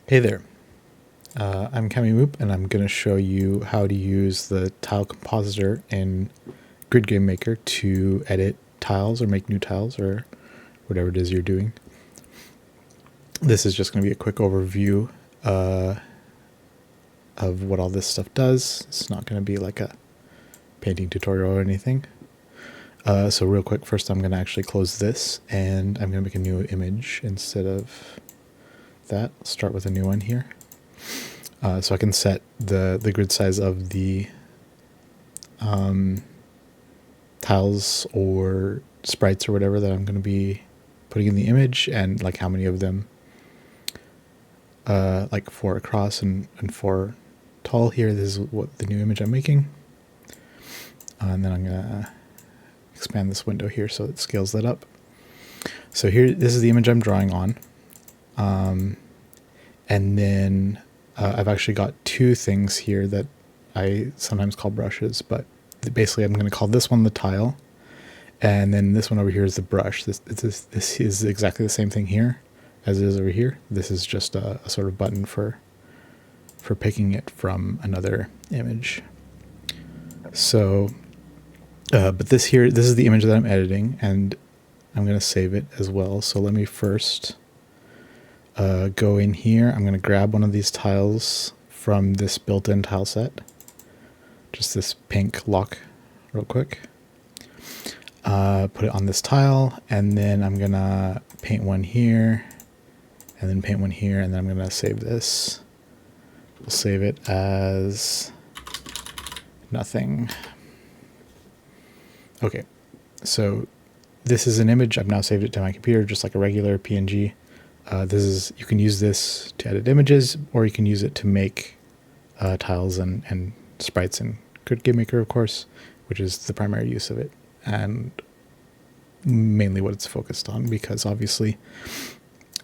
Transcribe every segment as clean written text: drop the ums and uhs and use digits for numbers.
Hey there, I'm Moop, and I'm going to show you how to use the tile compositor in Grid Game Maker to edit tiles or make new tiles or whatever it is you're doing. This is just going to be a quick overview of what all this stuff does. It's not going to be like a painting tutorial or anything. So real quick, first I'm going to actually close this, and I'm going to make a new image instead of that. I'll start with a new one here. So I can set the grid size of the tiles or sprites or whatever that I'm going to be putting in the image, and like how many of them, like 4 across and 4 tall here. This is what the new image I'm making. And then I'm going to expand this window here so it scales that up. So here, this is the image I'm drawing on. And then I've actually got 2 things here that I sometimes call brushes, but basically I'm going to call this one the tile, and then this one over here is the brush. This is exactly the same thing here as it is over here. This is just a sort of button for picking it from another image. So, but this is the image that I'm editing, and I'm going to save it as well. So let me first go in here. I'm going to grab one of these tiles from this built-in tile set, just this pink lock, real quick. Put it on this tile, and then I'm going to paint one here, and then paint one here, and then I'm going to save this. We'll save it as nothing. Okay, so this is an image. I've now saved it to my computer, just like a regular PNG. You can use this to edit images, or you can use it to make tiles and sprites in Grid Game Maker, of course, which is the primary use of it, and mainly what it's focused on, because obviously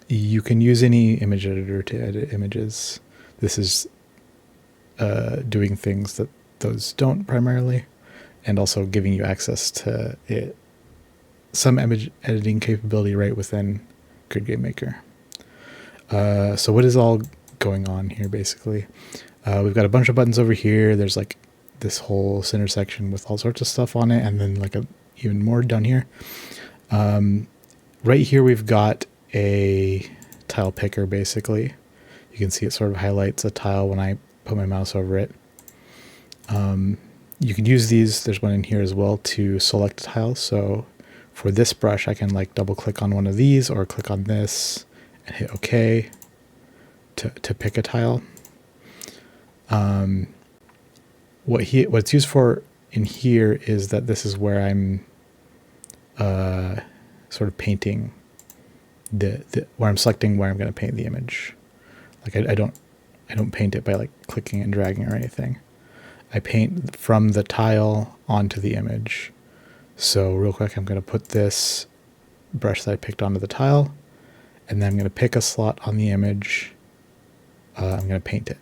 you can use any image editor to edit images. This is doing things that those don't primarily, and also giving you access to some image editing capability right within Grid Game Maker. So what is all going on here, basically? We've got a bunch of buttons over here. There's like this whole center section with all sorts of stuff on it, and then like even more down here. Right here we've got a tile picker, basically. You can see it sort of highlights a tile when I put my mouse over it. You can use these, there's one in here as well, to select a tile. So for this brush, I can like double click on one of these, or click on this and hit OK to pick a tile. What it's used for in here is that this is where I'm sort of painting where I'm selecting where I'm going to paint the image. Like I don't paint it by like clicking and dragging or anything. I paint from the tile onto the image. So real quick, I'm going to put this brush that I picked onto the tile, and then I'm going to pick a slot on the image. I'm going to paint it.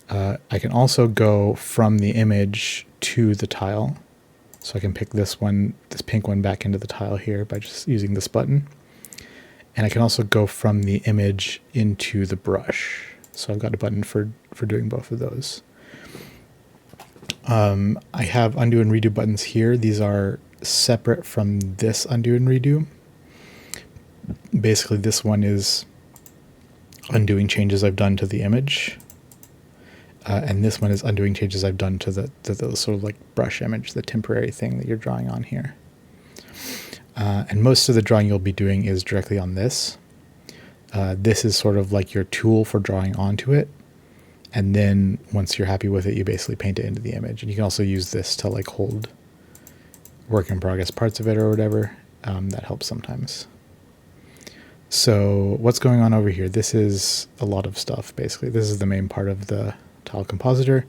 I can also go from the image to the tile. So I can pick this pink one back into the tile here by just using this button. And I can also go from the image into the brush. So I've got a button for doing both of those. I have undo and redo buttons here. These are separate from this undo and redo. Basically, this one is undoing changes I've done to the image. And this one is undoing changes I've done to the sort of like brush image, the temporary thing that you're drawing on here. And most of the drawing you'll be doing is directly on this. This is sort of like your tool for drawing onto it. And then once you're happy with it, you basically paint it into the image. And you can also use this to like hold work in progress parts of it or whatever. That helps sometimes. So what's going on over here? This is a lot of stuff, basically. This is the main part of the tile compositor.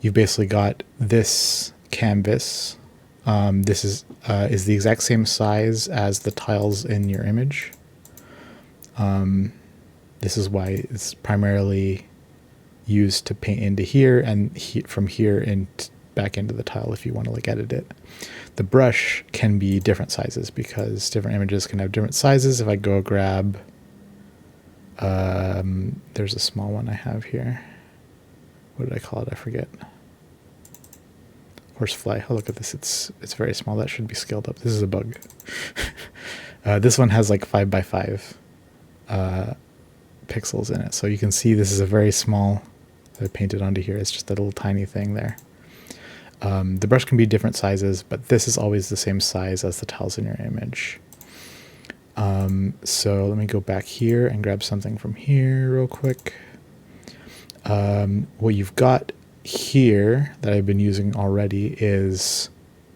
You've basically got this canvas. This is the exact same size as the tiles in your image. This is why it's primarily used to paint into here, and from here and back into the tile if you want to like edit it. The brush can be different sizes because different images can have different sizes. If I go grab There's a small one I have here. What did I call it? I forget. Horsefly. Oh, look at this. It's very small. That should be scaled up. This is a bug. This one has like 5 by 5 pixels in it. So you can see this is a very small, I painted onto here. It's just a little tiny thing there. The brush can be different sizes, but this is always the same size as the tiles in your image. So let me go back here and grab something from here real quick. What you've got here that I've been using already is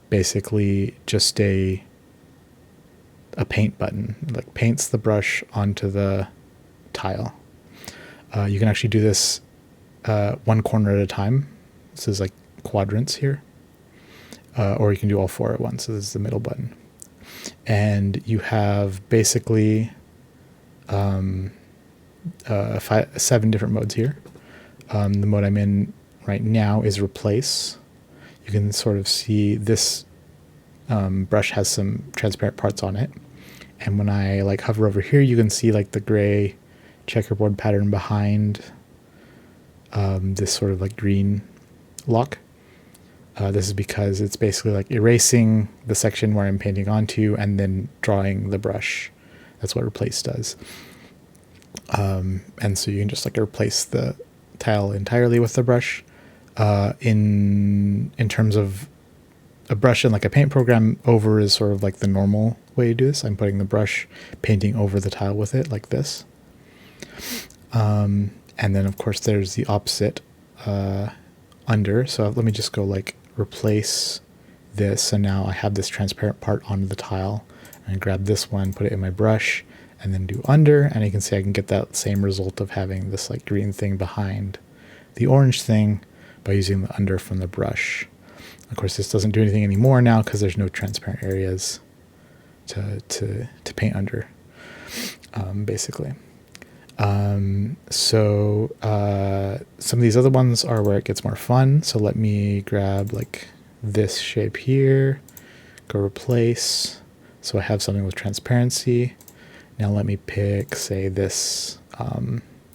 basically just a paint button. Like paints the brush onto the tile. You can actually do this one corner at a time. This is like quadrants here. Or you can do all 4 at once. So this is the middle button. And you have basically 7 different modes here. The mode I'm in right now is replace. You can sort of see this brush has some transparent parts on it. And when I like hover over here, you can see like the gray checkerboard pattern behind this sort of like green lock. This is because it's basically like erasing the section where I'm painting onto and then drawing the brush. That's what replace does. And so you can just like replace the tile entirely with the brush. In terms of a brush and like a paint program, over is sort of like the normal way to do this. I'm putting the brush, painting over the tile with it like this. And then of course there's the opposite under. So let me just go like replace this. And now I have this transparent part onto the tile. And grab this one, put it in my brush, and then do under. And you can see I can get that same result of having this like green thing behind the orange thing by using the under from the brush. Of course, this doesn't do anything anymore now because there's no transparent areas to paint under, basically. So some of these other ones are where it gets more fun. So let me grab like this shape here, go replace. So I have something with transparency. Now let me pick, say, this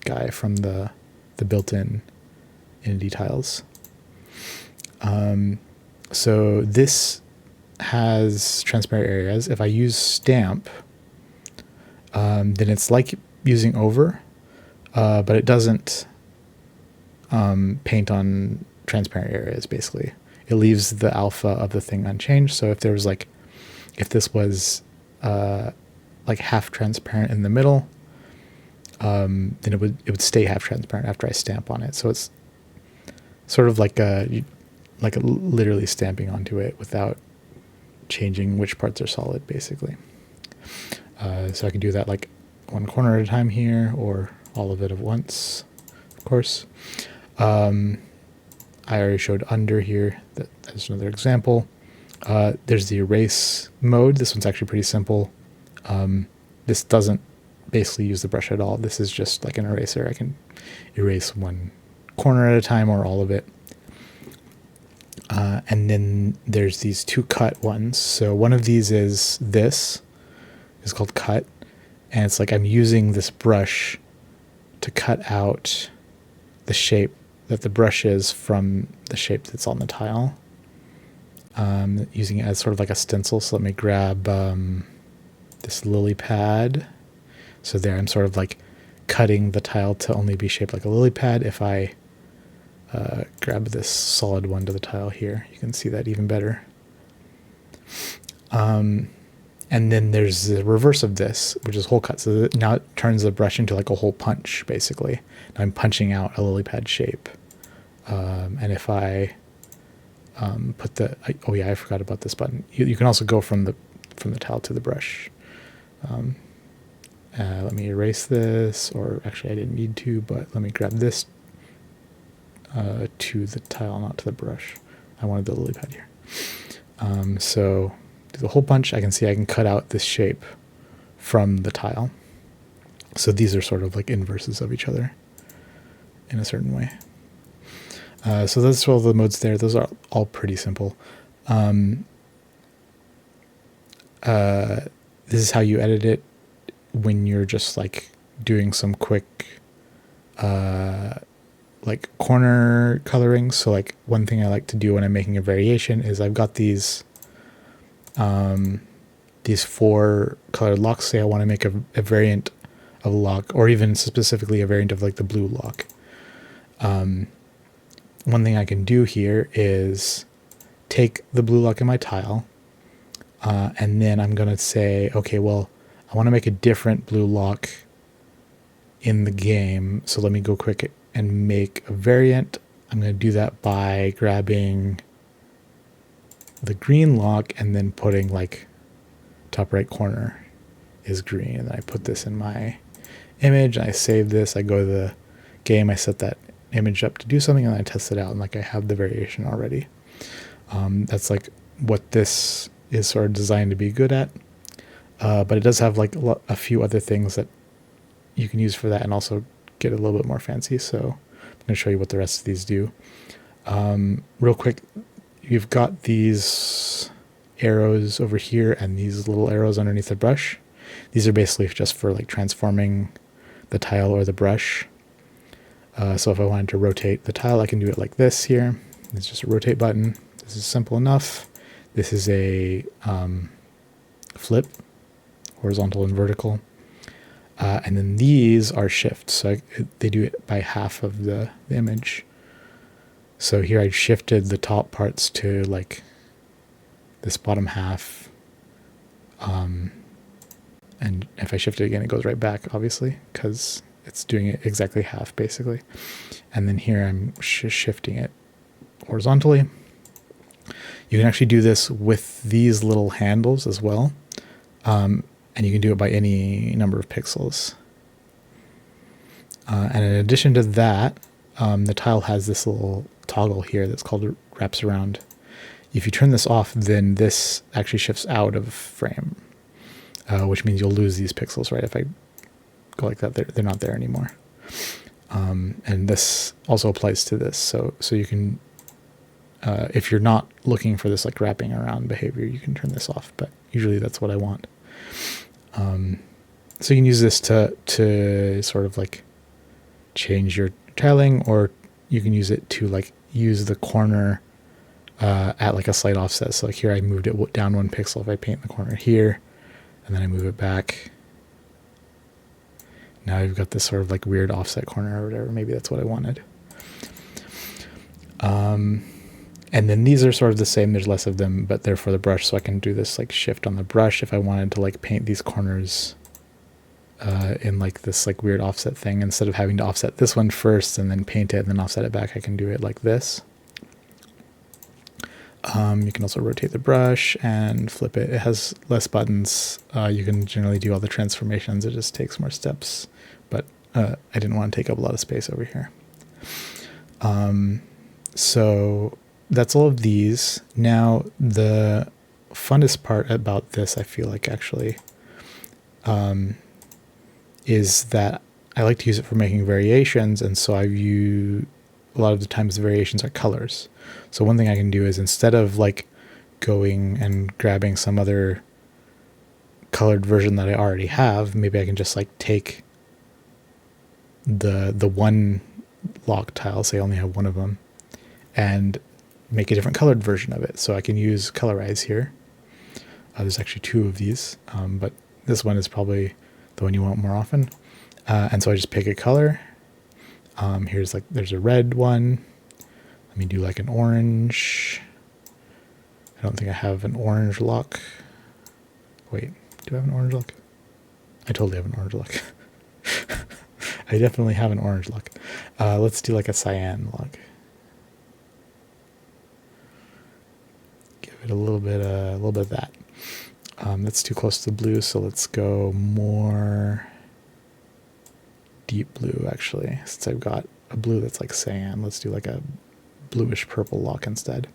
guy from the built-in Entity tiles. So this has transparent areas. If I use stamp, then it's like using over, but it doesn't paint on transparent areas, basically. It leaves the alpha of the thing unchanged. So if there was like, if this was like half transparent in the middle, then it would stay half transparent after I stamp on it. So it's sort of like literally stamping onto it without changing which parts are solid, basically. So I can do that like one corner at a time here, or all of it at once, of course. I already showed under here. That's another example. There's the erase mode. This one's actually pretty simple. This doesn't basically use the brush at all. This is just like an eraser. I can erase one corner at a time or all of it. And then there's these 2 cut ones. So one of these is called cut. And it's like I'm using this brush to cut out the shape that the brush is from the shape that's on the tile. Using it as sort of like a stencil. So let me grab this lily pad. So there I'm sort of like cutting the tile to only be shaped like a lily pad. If I grab this solid one to the tile here, you can see that even better. And then there's the reverse of this, which is hole cut. So now it turns the brush into like a hole punch, basically. Now I'm punching out a lily pad shape. And if I put the, oh yeah, I forgot about this button. You can also go from the tile to the brush. Let me erase this, or actually I didn't need to, but let me grab this to the tile, not to the brush. I wanted the lily pad here. So do the hole punch. I can see I can cut out this shape from the tile. So these are sort of like inverses of each other in a certain way. So that's all the modes there. Those are all pretty simple. This is how you edit it when you're just like doing some quick like corner coloring. So like one thing I like to do when I'm making a variation is I've got these 4 colored locks. Say I want to make a variant of a lock, or even specifically a variant of like the blue lock. One thing I can do here is take the blue lock in my tile, and then I'm going to say, okay, well, I want to make a different blue lock in the game. So let me go quick and make a variant. I'm going to do that by grabbing the green lock and then putting like top right corner is green. And then I put this in my image and I save this. I go to the game, I set that image up to do something, and I test it out, and like I have the variation already. That's like what this is sort of designed to be good at. But it does have like a few other things that you can use for that and also get a little bit more fancy. So I'm going to show you what the rest of these do. Real quick, you've got these arrows over here and these little arrows underneath the brush. These are basically just for like transforming the tile or the brush. So if I wanted to rotate the tile, I can do it like this here. It's just a rotate button. This is simple enough. This is a flip, horizontal and vertical. And then these are shifts. So they do it by half of the image. So here I shifted the top parts to like this bottom half. And if I shift it again, it goes right back, obviously, because it's doing it exactly half, basically. And then here I'm shifting it horizontally. You can actually do this with these little handles as well. And you can do it by any number of pixels. And in addition to that, the tile has this little toggle here that's called wraps around. If you turn this off, then this actually shifts out of frame, which means you'll lose these pixels, right? If I go like that, they're not there anymore. And this also applies to this. So you can, if you're not looking for this like wrapping around behavior, you can turn this off, but usually that's what I want. So you can use this to sort of like change your tiling, or you can use it to like use the corner at like a slight offset. So like here I moved it down 1 pixel. If I paint the corner here and then I move it back, now you've got this sort of like weird offset corner or whatever. Maybe that's what I wanted. And then these are sort of the same. There's less of them, but they're for the brush. So I can do this like shift on the brush if I wanted to like paint these corners in like this like weird offset thing. Instead of having to offset this one first and then paint it and then offset it back, I can do it like this. You can also rotate the brush and flip it. It has less buttons. You can generally do all the transformations. It just takes more steps, but I didn't want to take up a lot of space over here. So that's all of these. Now, the funnest part about this, I feel like actually, is that I like to use it for making variations. And so a lot of the times the variations are colors. So one thing I can do is, instead of like going and grabbing some other colored version that I already have, maybe I can just like take the one lock tile, say I only have one of them, and make a different colored version of it. So I can use colorize here. There's actually 2 of these, but this one is probably the one you want more often. And so I just pick a color. There's a red one. Let me do like an orange. I don't think I have an orange lock. Wait, do I have an orange lock? I totally have an orange lock. I definitely have an orange lock. Let's do like a cyan lock. Give it a little bit of that. That's too close to blue, so let's go more deep blue, actually. Since I've got a blue that's like cyan, let's do like a bluish purple lock instead.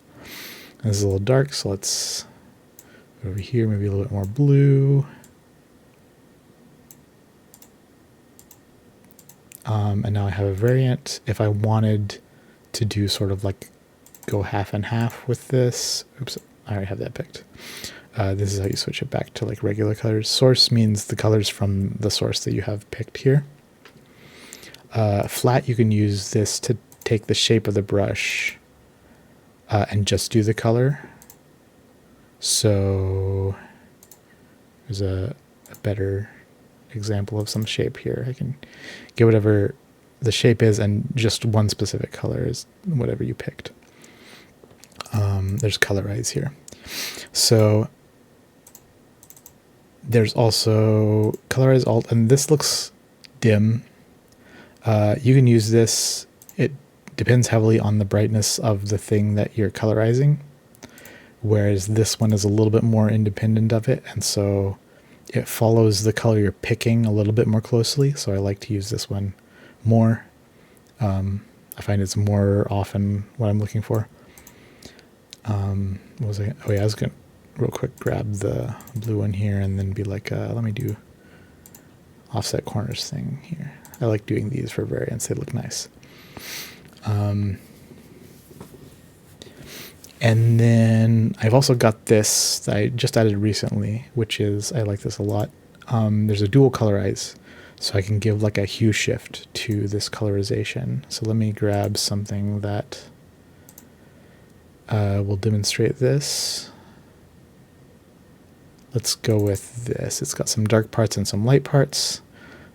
And this is a little dark, so let's go over here, maybe a little bit more blue. And now I have a variant. If I wanted to do sort of like go half and half with this, oops, I already have that picked. This is how you switch it back to like regular colors. Source means the colors from the source that you have picked here. Flat, you can use this to take the shape of the brush and just do the color. So there's a better example of some shape here. I can get whatever the shape is, and just one specific color is whatever you picked. There's colorize here. So there's also colorize alt, and this looks dim. You can use this. It depends heavily on the brightness of the thing that you're colorizing, whereas this one is a little bit more independent of it, and so it follows the color you're picking a little bit more closely. So I like to use this one more. I find it's more often what I'm looking for. What was I? Oh yeah, I was gonna real quick grab the blue one here and then be like, let me do offset corners thing here. I like doing these for variants. They look nice. And then I've also got this that I just added recently, which is, I like this a lot. There's a dual colorize, so I can give like a hue shift to this colorization. So let me grab something that will demonstrate this. Let's go with this. It's got some dark parts and some light parts.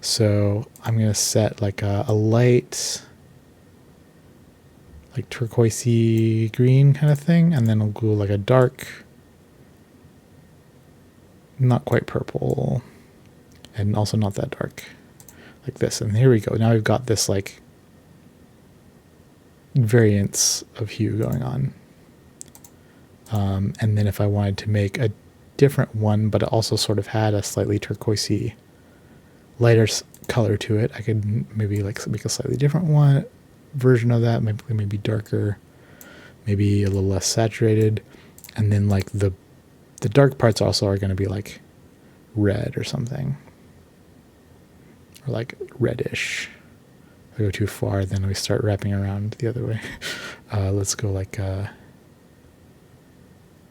So I'm going to set like a light, like turquoisey green kind of thing, and then I'll go like a dark, not quite purple, and also not that dark, like this. And here we go. Now we've got this like variance of hue going on. And then if I wanted to make a different one, but it also sort of had a slightly turquoisey lighter color to it, I could maybe like make a slightly different one version of that, maybe darker, maybe a little less saturated, and then like the dark parts also are going to be like red or something, or like reddish. If I go too far, then we start wrapping around the other way. Let's go like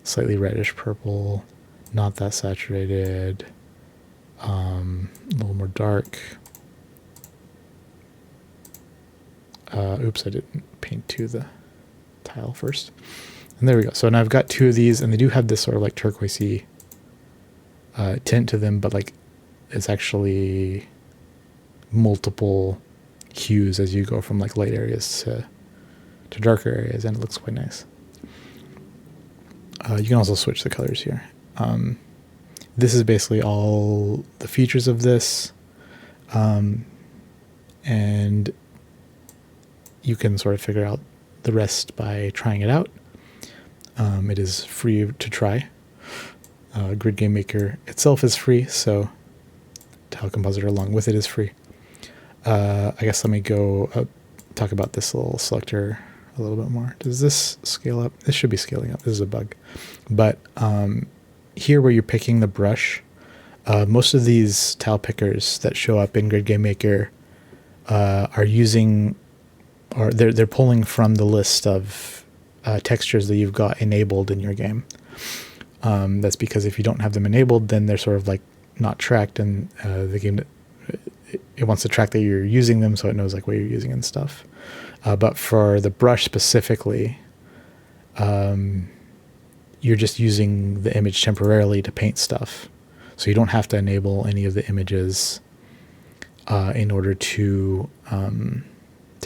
slightly reddish purple, not that saturated, a little more dark. Oops, I didn't paint to the tile first. And there we go. So now I've got two of these, and they do have this sort of like turquoisey tint to them, but like it's actually multiple hues as you go from like light areas to darker areas, and it looks quite nice. You can also switch the colors here. This is basically all the features of this, and you can sort of figure out the rest by trying it out. It is free to try. Grid Game Maker itself is free, so Tile Compositor along with it is free. I guess let me go talk about this little selector a little bit more. Does this scale up? This should be scaling up. This is a bug. But here where you're picking the brush, most of these tile pickers that show up in Grid Game Maker are using, or they're pulling from the list of textures that you've got enabled in your game. That's because if you don't have them enabled, then they're sort of like not tracked, and the game, it wants to track that you're using them, so it knows like what you're using and stuff. But for the brush specifically, you're just using the image temporarily to paint stuff. So you don't have to enable any of the images in order to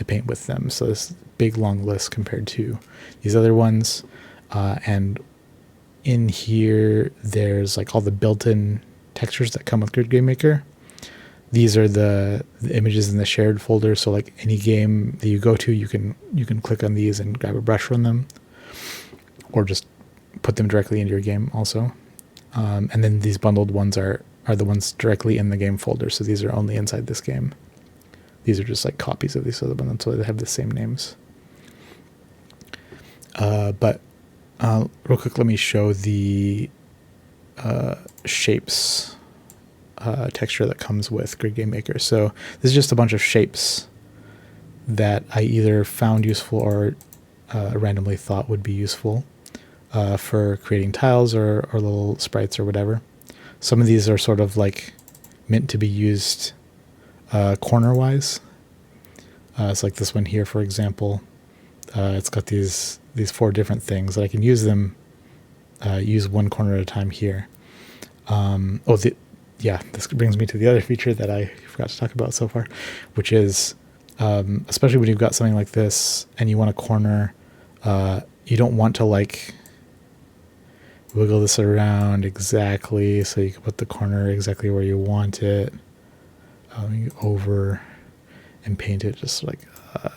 paint with them. So this big long list compared to these other ones. And in here, there's like all the built-in textures that come with Grid Game Maker. These are the images in the shared folder. So like any game that you go to, you can click on these and grab a brush from them, or just put them directly into your game also. And then these bundled ones are the ones directly in the game folder. So these are only inside this game. These are just like copies of these other ones, so they have the same names. But real quick, let me show the shapes texture that comes with Grid Game Maker. So this is just a bunch of shapes that I either found useful or randomly thought would be useful for creating tiles or little sprites or whatever. Some of these are sort of like meant to be used corner-wise, It's like this one here, for example. It's got these 4 different things that I can use them. Use one corner at a time here. This brings me to the other feature that I forgot to talk about so far, which is especially when you've got something like this and you want a corner, you don't want to like wiggle this around exactly so you can put the corner exactly where you want it. Over and paint it just like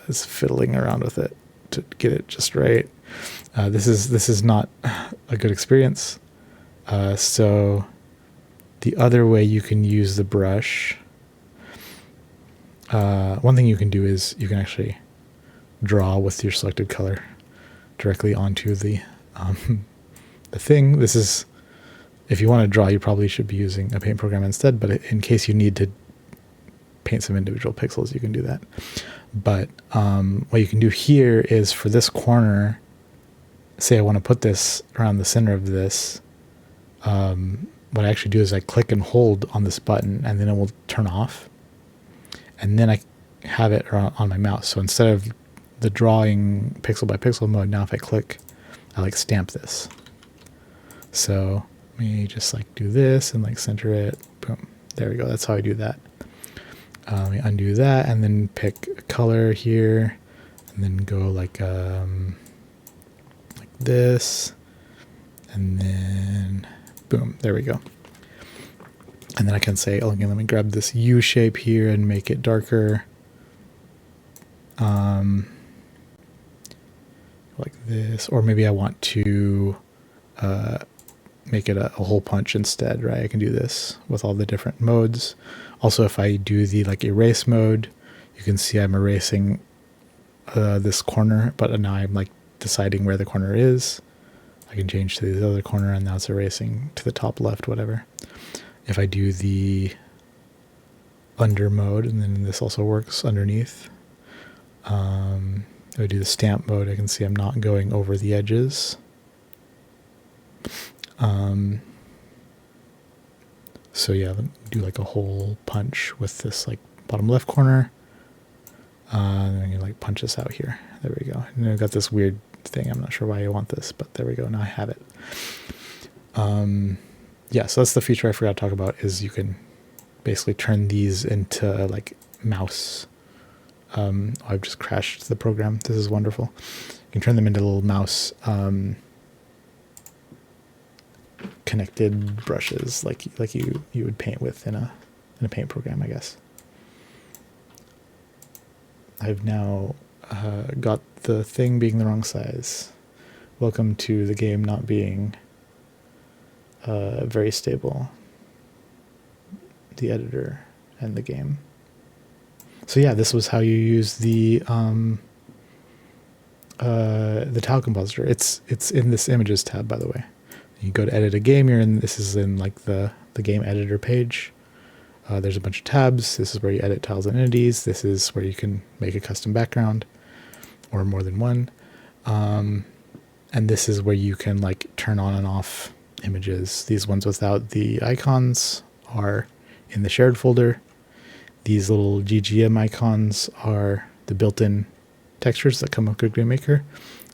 it's fiddling around with it to get it just right. This is not a good experience. So the other way you can use the brush, one thing you can do is you can actually draw with your selected color directly onto the thing. This is, if you want to draw, you probably should be using a paint program instead, but in case you need to paint some individual pixels, you can do that. But what you can do here is for this corner, say I want to put this around the center of this, what I actually do is I click and hold on this button and then it will turn off. And then I have it on my mouse. So instead of the drawing pixel by pixel mode, now if I click, I like stamp this. So let me just like do this and like center it. Boom. There we go. That's how I do that. Let me undo that and then pick a color here and then go like this and then boom, there we go. And then I can say, okay, let me grab this U shape here and make it darker. Like this, or maybe I want to make it a hole punch instead, right? I can do this with all the different modes. Also, if I do the like erase mode, you can see I'm erasing this corner, but now I'm like deciding where the corner is. I can change to the other corner and now it's erasing to the top left, whatever. If I do the under mode, and then this also works underneath. If I do the stamp mode, I can see I'm not going over the edges. So yeah, let me do like a hole punch with this like bottom left corner. And then you like punch this out here. There we go. And I've got this weird thing. I'm not sure why I want this, but there we go. Now I have it. Yeah, so that's the feature I forgot to talk about, is you can basically turn these into like mouse. I've just crashed the program. This is wonderful. You can turn them into little mouse connected brushes, like you would paint with in a paint program, I guess. I've now got the thing being the wrong size. Welcome to the game not being very stable. The editor and the game. So yeah, this was how you use the tile compositor. It's in this images tab, by the way. You go to edit a game. This is in like the game editor page. There's a bunch of tabs. This is where you edit tiles and entities. This is where you can make a custom background, or more than one. And this is where you can like turn on and off images. These ones without the icons are in the shared folder. These little GGM icons are the built-in textures that come with Good Game Maker,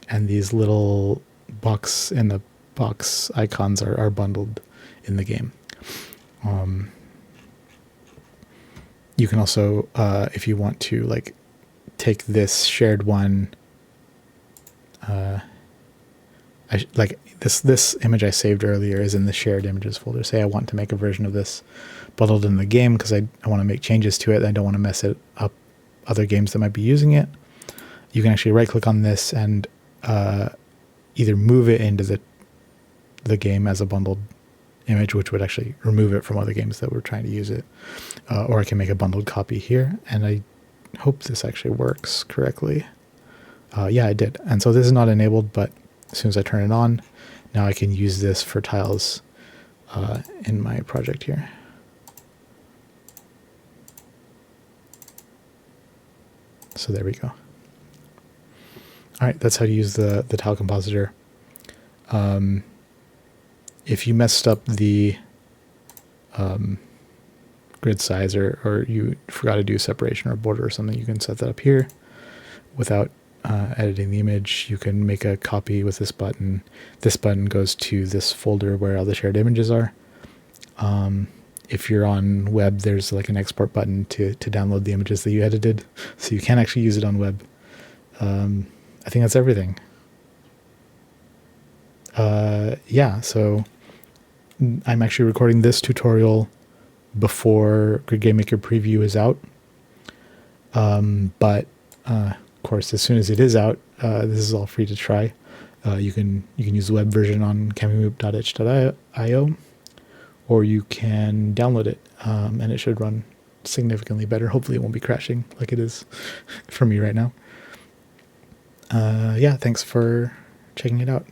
and these little box in the box icons are bundled in the game. You can also, if you want to, like take this shared one, this image I saved earlier is in the shared images folder. Say I want to make a version of this bundled in the game because I want to make changes to it. I don't want to mess it up other games that might be using it. You can actually right click on this and either move it into the game as a bundled image, which would actually remove it from other games that were trying to use it. Or I can make a bundled copy here, and I hope this actually works correctly. Yeah, I did. And so this is not enabled, but as soon as I turn it on, now I can use this for tiles in my project here. So there we go. All right, that's how to use the tile compositor. If you messed up the grid size, or you forgot to do separation or border or something, you can set that up here without editing the image. You can make a copy with this button. This button goes to this folder where all the shared images are. If you're on web, there's like an export button to download the images that you edited, so you can actually use it on web. I think that's everything. Yeah, so I'm actually recording this tutorial before Grid Game Maker Preview is out. But of course, as soon as it is out, this is all free to try. You can use the web version on camimoop.itch.io, or you can download it, and it should run significantly better. Hopefully it won't be crashing like it is for me right now. Yeah, thanks for checking it out.